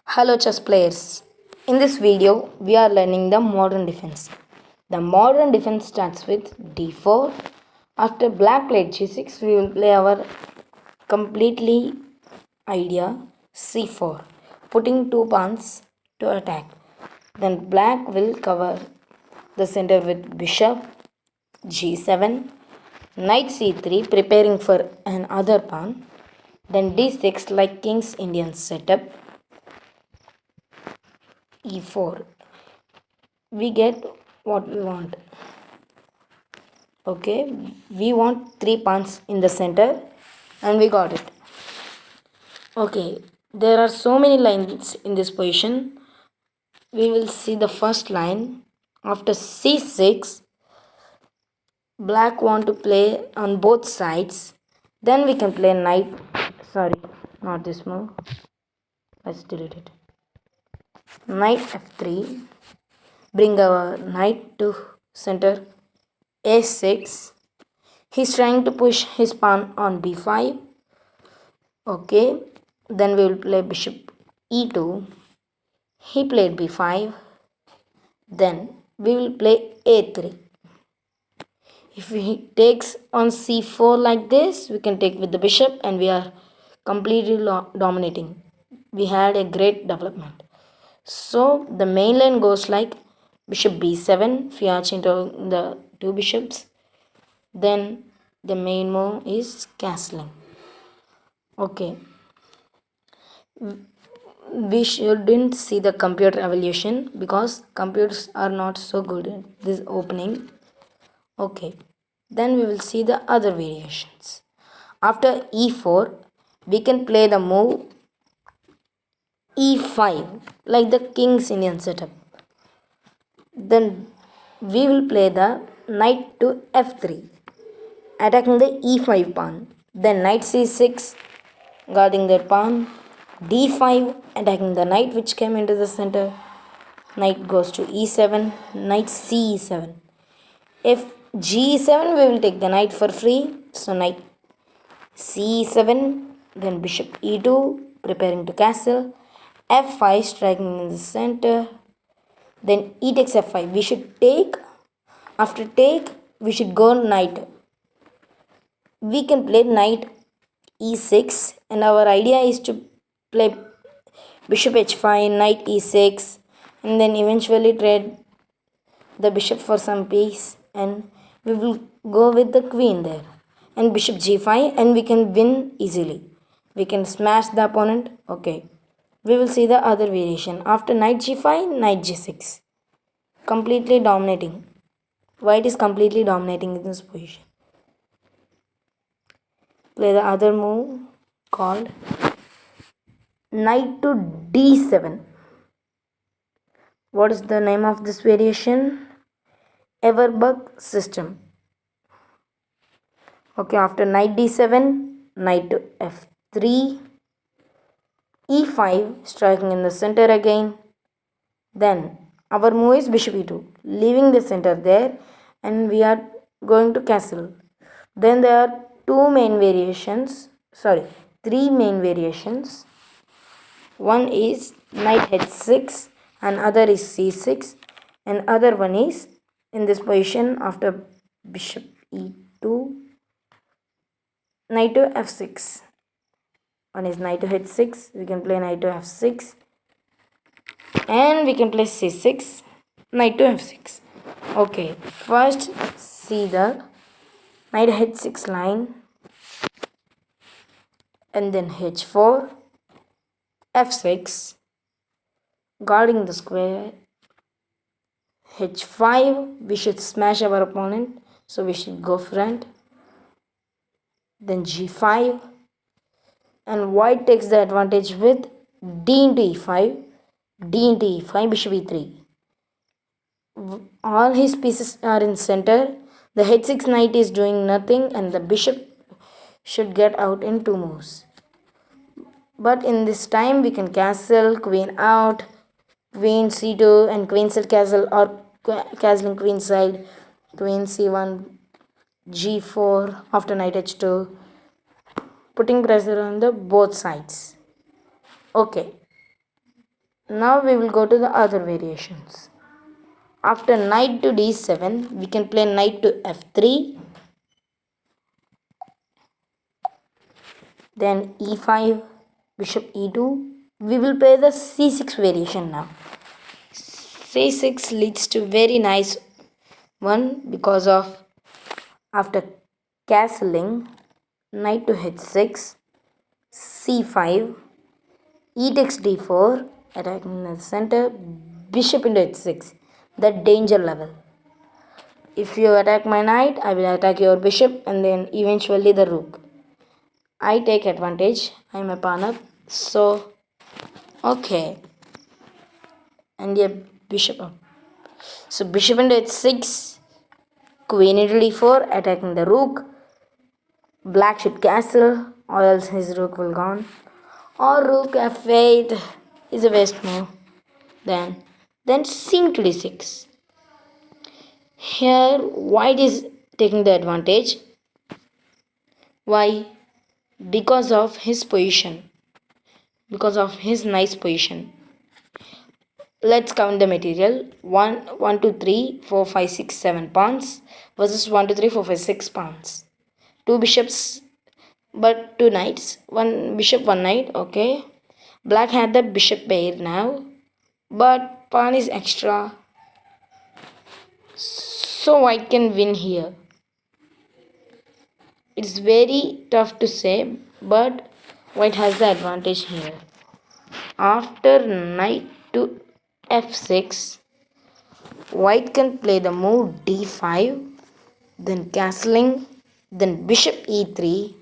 Hello chess players. In this video, we are learning the modern defense. The modern defense starts with d4. After black played g6, we will play our completely idea c4, putting two pawns to attack. Then black will cover the center with bishop g7, knight c3, preparing for another pawn. Then d6 like king's Indian setup, e4. We get what we want. Okay, we want three pawns in the center and we got it. Okay, there are so many lines in this position. We will see the first line. After c6, black want to play on both sides. Then we can play knight, sorry, not this move, let's delete it. Knight f3, bring our knight to center, a6. He's trying to push his pawn on b5. Okay, then we will play bishop e2. He played b5. Then we will play a3. If he takes on c4 like this, we can take with the bishop and we are completely dominating. We had a great development. So the main line goes like bishop b7, fiach into the two bishops. Then the main move is castling. Okay, we shouldn't see the computer evolution because computers are not so good at this opening. Okay, then we will see the other variations. After e4, we can play the move e5 like the king's Indian setup. Then we will play the knight to f3, attacking the e5 pawn. Then knight c6, guarding their pawn. d5, attacking the knight which came into the center. Knight goes to e7, knight c7. If g7, we will take the knight for free. So knight c7, then bishop e2, preparing to castle. f5, striking in the center. Then e takes f5. We should take. After take, we should go knight. We can play knight e6, and our idea is to play bishop h5, knight e6, and then eventually trade the bishop for some piece, and we will go with the queen there, and bishop g5, and we can win easily. We can smash the opponent. Okay, we will see the other variation. After knight g5, knight g6, completely dominating. White is completely dominating in this position. Play the other move called knight to d7. What is the name of this variation? Everbuck system. Okay, after knight d7, knight to f3, e5, striking in the center again. Then our move is bishop e2, leaving the center there, and we are going to castle. Then there are three main variations. One is knight h6, and other is c6, and other one is in this position after bishop e2, knight to f6. One is knight to h6, we can play knight to f6, and we can play c6, knight to f6. Okay, first see the knight h6 line, and then h4, f6, guarding the square. h5, we should smash our opponent, so we should go front. Then g5, and white takes the advantage with d into e5, d into e5, bishop e3. All his pieces are in center. The h6 knight is doing nothing, and the bishop should get out in two moves. But in this time we can castle, queen out, queen c2, and queen side castle, or castling queen side, queen c1, g4 after knight h2, putting pressure on the both sides. Okay, Now we will go to the other variations. After knight to d7, we can play knight to f3, then e5, bishop e2. We will play the c6 variation now. c6 leads to very nice one because of after castling knight to h6, c5, e takes d4, attacking the center, bishop into h6, the danger level. If you attack my knight, I will attack your bishop and then eventually the rook. I take advantage, I am a pawn up, so okay, and a bishop up. So bishop into h6, queen into d4, attacking the rook. Black should castle, or else his rook will gone. Or rook f8 is a waste move. Then king to d6. Here white is taking the advantage. Why? Because of his position. Because of his nice position. Let's count the material. 1, 2, 3, 4, 5, 6, 7 pawns versus 1, 2, 3, 4, 5, 6 pawns. 2 bishops but 2 knights. 1 bishop, 1 knight. Okay. Black had the bishop pair now. But pawn is extra. So white can win here. It's very tough to say, but white has the advantage here. After knight to f6, white can play the move d5, then castling, then bishop e3,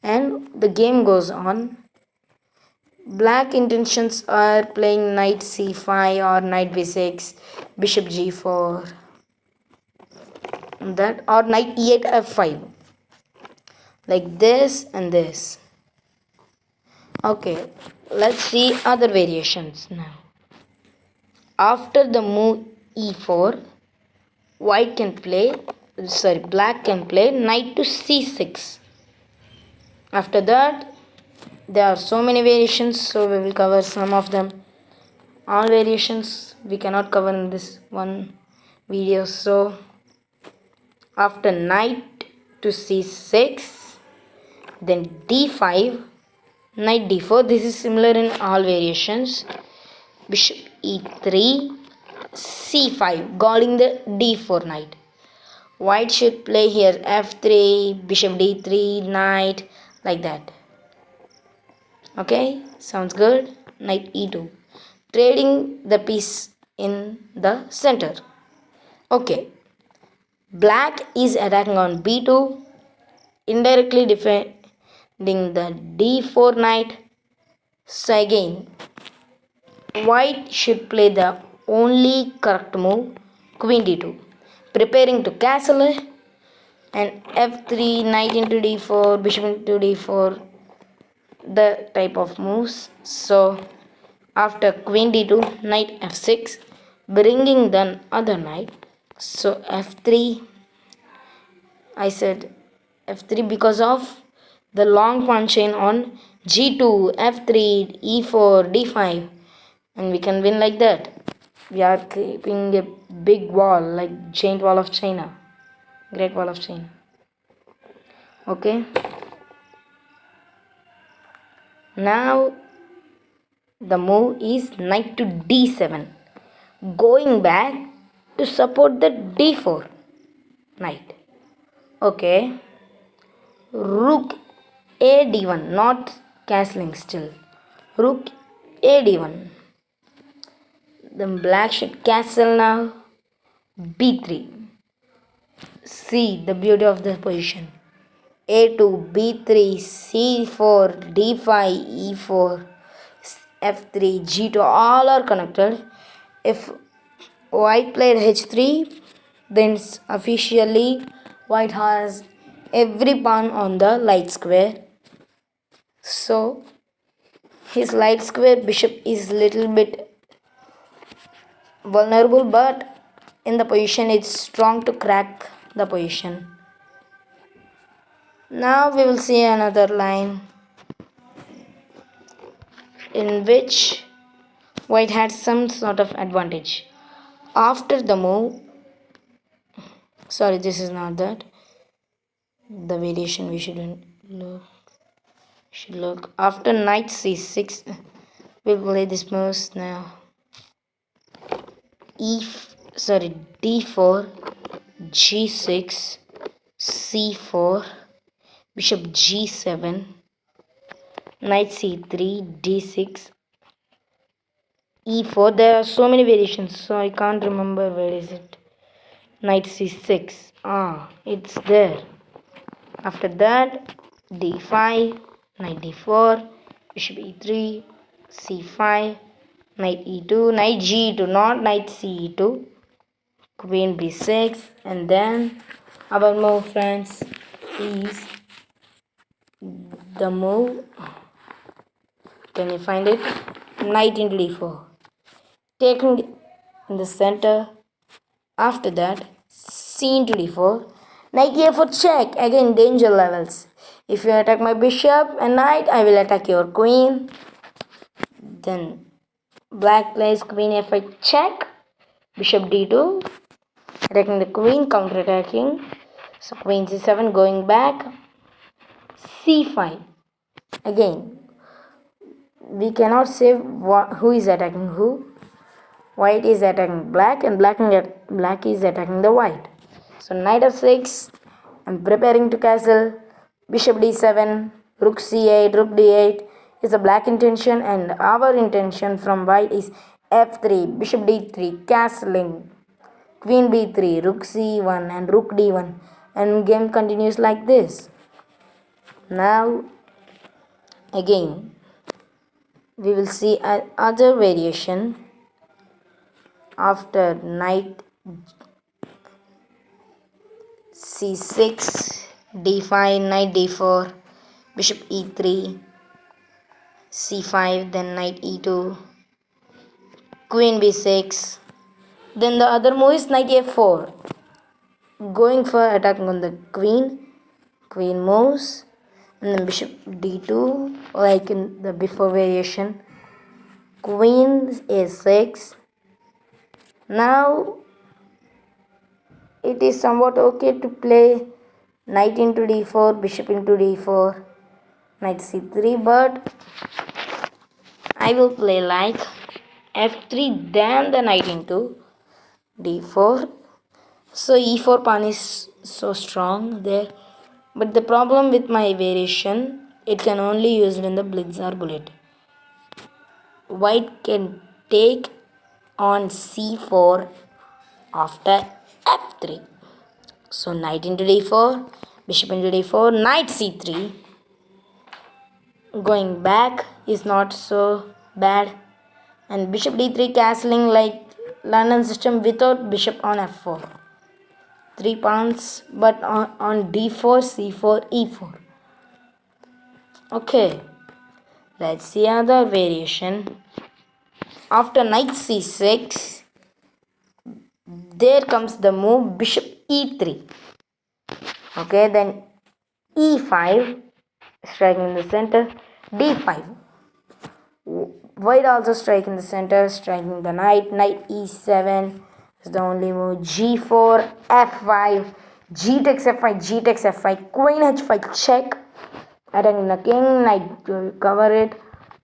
and the game goes on. Black intentions are playing knight c5 or knight b6, bishop g4, that or knight e8 f5, like this and this. Okay, let's see other variations now. After the move e4, black can play knight to c6. After that, there are so many variations, so we will cover some of them. All variations we cannot cover in this one video. So after knight to c6, then d5, knight d4. This is similar in all variations. Bishop e3, c5, guarding the d4 knight. White should play here f3, bishop d3, knight, like that. Okay, sounds good. Knight e2, trading the piece in the center. Okay, black is attacking on b2, indirectly defending the d4 knight. So again, white should play the only correct move, queen d2, preparing to castle, and f3, knight into d4, bishop into d4, the type of moves. So after queen d2, knight f6, bringing the other knight. So f3, I said f3 because of the long pawn chain on g2, f3, e4, d5, and we can win like that. We are keeping a big wall like Giant Wall of China, Great Wall of China. Okay, now the move is knight to d7, going back to support the d4 knight. Okay, rook a d1, not castling still. Rook a d1. Then black should castle now. b3. See the beauty of the position. a2, b3, c4, d5, e4, f3, g2, all are connected. If white played h3, then officially white has every pawn on the light square. So his light square bishop is little bit vulnerable, but in the position it's strong to crack the position. Now we will see another line in which white had some sort of advantage. After the move, sorry, this is not that. The variation we should look after knight c6. We'll play this moves now. D4, g6, c4, bishop g7, knight c3, d6, e4. There are so many variations, so I can't remember where is it. Knight c6. It's there. After that, d5, knight d4, bishop e3, c5, knight e2, knight g2, not knight ce2, queen b6, and then our move, friends, is the move. Can you find it? Knight into d4, taking in the center. After that, c into d4, knight a4 check. Again, danger levels. If you attack my bishop and knight, I will attack your queen. Then black plays queen f5 check, bishop d2, attacking the queen, counter-attacking. So queen c7 going back, c5. Again, we cannot say who is attacking who. White is attacking black and black is attacking the white. So knight f6, I'm preparing to castle, bishop d7, rook c8, rook d8 is a black intention, and our intention from white is f3, bishop d3, castling, queen b3, rook c1 and rook d1, and game continues like this. Now again we will see another variation after knight c6, d5, knight d4, bishop e3, c5, then knight e2, queen b6. Then the other move is knight f4, going for attacking on the queen. Queen moves, and then bishop d2, like in the before variation. Queen a6. Now it is somewhat okay to play knight into d4, bishop into d4, knight c3, but I will play like f3, then the knight into d4. So e4 pawn is so strong there, but the problem with my variation, it can only used in the Blitzer bullet. White can take on c4 after f3. So knight into d4, bishop into d4, knight c3. Going back is not so bad, and bishop d3 castling like London system without bishop on f4. 3 pawns, but on d4, c4, e4. Okay, let's see other variation. After knight c6, there comes the move bishop e3. Okay, then e5, striking in the center, d5. White also strike in the center, striking the knight, knight e7 is the only move, g4, f5, g takes f5, g takes f5, queen h5 check, attacking the king, knight will cover it,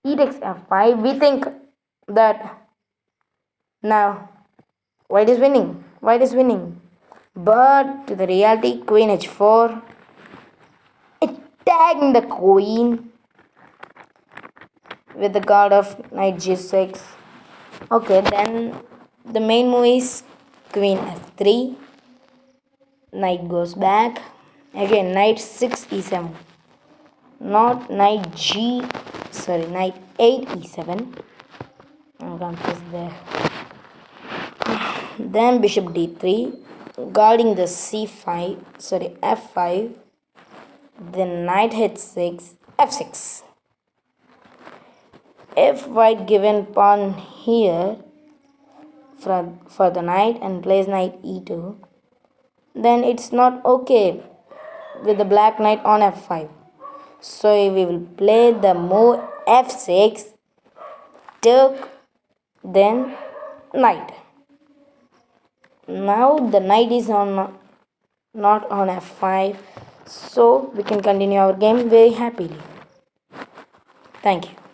e takes f5. We think that now white is winning, but to the reality, queen h4, attacking the queen with the guard of knight g6. Okay, then the main move is queen f3, knight goes back, again knight 6 e7, not knight 8 e7. I'm confused there. Then bishop d3, guarding the f5, then knight h6, f6. If white given pawn here for the knight and plays knight e2, then it's not okay with the black knight on f5. So we will play the move f6, took then knight. Now the knight is on not on f5, so we can continue our game very happily. Thank you.